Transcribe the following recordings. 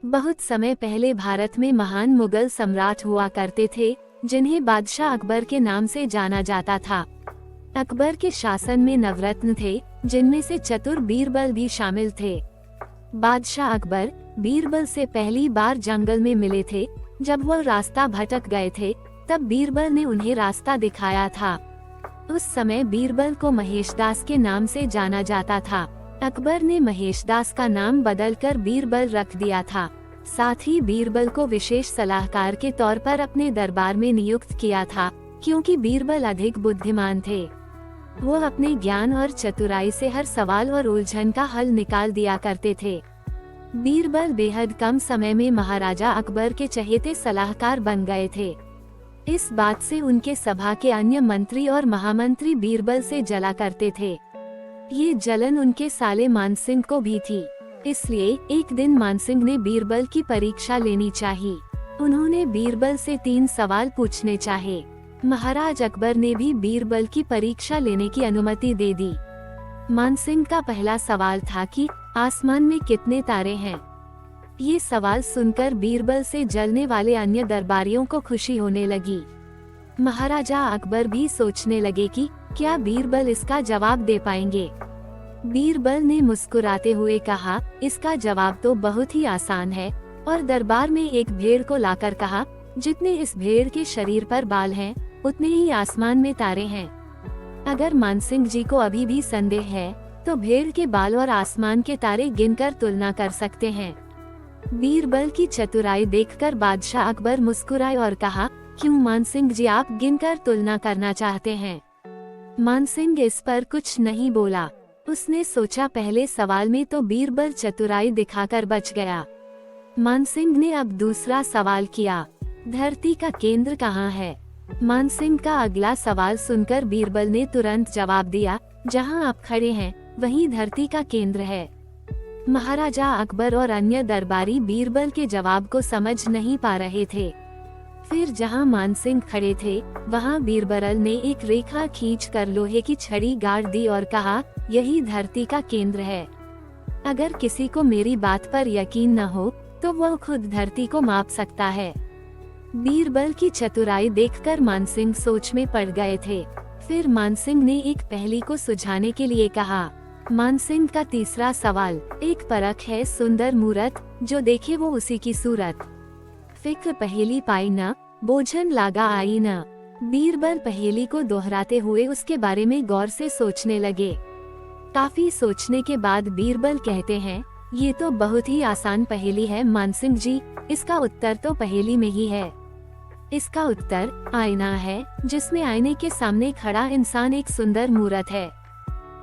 बहुत समय पहले भारत में महान मुगल सम्राट हुआ करते थे, जिन्हें बादशाह अकबर के नाम से जाना जाता था। अकबर के शासन में नवरत्न थे, जिनमें से चतुर बीरबल भी शामिल थे। बादशाह अकबर बीरबल से पहली बार जंगल में मिले थे। जब वह रास्ता भटक गए थे, तब बीरबल ने उन्हें रास्ता दिखाया था। उस समय बीरबल को महेशदास के नाम से जाना जाता था। अकबर ने महेशदास का नाम बदलकर बीरबल रख दिया था। साथ ही बीरबल को विशेष सलाहकार के तौर पर अपने दरबार में नियुक्त किया था, क्योंकि बीरबल अधिक बुद्धिमान थे। वो अपने ज्ञान और चतुराई से हर सवाल और उलझन का हल निकाल दिया करते थे। बीरबल बेहद कम समय में महाराजा अकबर के चहेते सलाहकार बन गए थे। इस बात से उनके सभा के अन्य मंत्री और महामंत्री बीरबल से जला करते थे। ये जलन उनके साले मानसिंह को भी थी। इसलिए एक दिन मानसिंह ने बीरबल की परीक्षा लेनी चाहिए। उन्होंने बीरबल से 3 सवाल पूछने चाहे। महाराज अकबर ने भी बीरबल की परीक्षा लेने की अनुमति दे दी। मानसिंह का पहला सवाल था कि आसमान में कितने तारे हैं। ये सवाल सुनकर बीरबल से जलने वाले अन्य दरबारियों को खुशी होने लगी। महाराजा अकबर भी सोचने लगे कि क्या बीरबल इसका जवाब दे पाएंगे। बीरबल ने मुस्कुराते हुए कहा, इसका जवाब तो बहुत ही आसान है, और दरबार में एक भेड़ को लाकर कहा, जितने इस भेड़ के शरीर पर बाल हैं, उतने ही आसमान में तारे हैं। अगर मानसिंह जी को अभी भी संदेह है, तो भेड़ के बाल और आसमान के तारे गिनकर तुलना कर सकते हैं। बीरबल की चतुराई देखकर बादशाह अकबर मुस्कुराए और कहा, क्यों मानसिंह जी, आप गिनकर तुलना करना चाहते हैं। मानसिंह इस पर कुछ नहीं बोला। उसने सोचा पहले सवाल में तो बीरबल चतुराई दिखाकर बच गया। मानसिंह ने अब दूसरा सवाल किया, धरती का केंद्र कहाँ है। मानसिंह का अगला सवाल सुनकर बीरबल ने तुरंत जवाब दिया, जहाँ आप खड़े हैं वहीं धरती का केंद्र है। महाराजा अकबर और अन्य दरबारी बीरबल के जवाब को समझ नहीं पा रहे थे। फिर जहाँ मानसिंह खड़े थे, वहाँ बीरबल ने एक रेखा खींचकर लोहे की छड़ी गाड़ दी और कहा, यही धरती का केंद्र है। अगर किसी को मेरी बात पर यकीन न हो, तो वह खुद धरती को माप सकता है। बीरबल की चतुराई देखकर मानसिंह सोच में पड़ गए थे। फिर मानसिंह ने एक पहेली को सुलझाने के लिए कहा। मानसिंह का तीसरा सवाल, एक परख है सुंदर मूरत, जो देखे वो उसी की सूरत। फिक्र पहेली पाई न, बोझन लागा आई न। बीरबल पहेली को दोहराते हुए उसके बारे में गौर से सोचने लगे। काफी सोचने के बाद बीरबल कहते हैं, ये तो बहुत ही आसान पहेली है मानसिंह जी, इसका उत्तर तो पहेली में ही है। इसका उत्तर आईना है, जिसमें आईने के सामने खड़ा इंसान एक सुंदर मूरत है।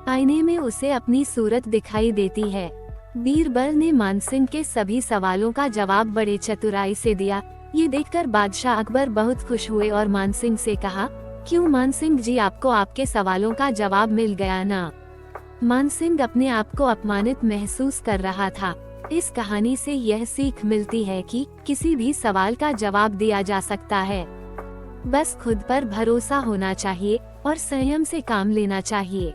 आईने में उसे अपनी सूरत दिखाई देती है। बीरबल ने मानसिंह के सभी सवालों का जवाब बड़े चतुराई से दिया। ये देखकर बादशाह अकबर बहुत खुश हुए और मानसिंह से कहा, क्यों मानसिंह जी, आपको आपके सवालों का जवाब मिल गया ना। मानसिंह अपने आप को अपमानित महसूस कर रहा था। इस कहानी से यह सीख मिलती है कि किसी भी सवाल का जवाब दिया जा सकता है। बस खुद पर भरोसा होना चाहिए और संयम से काम लेना चाहिए।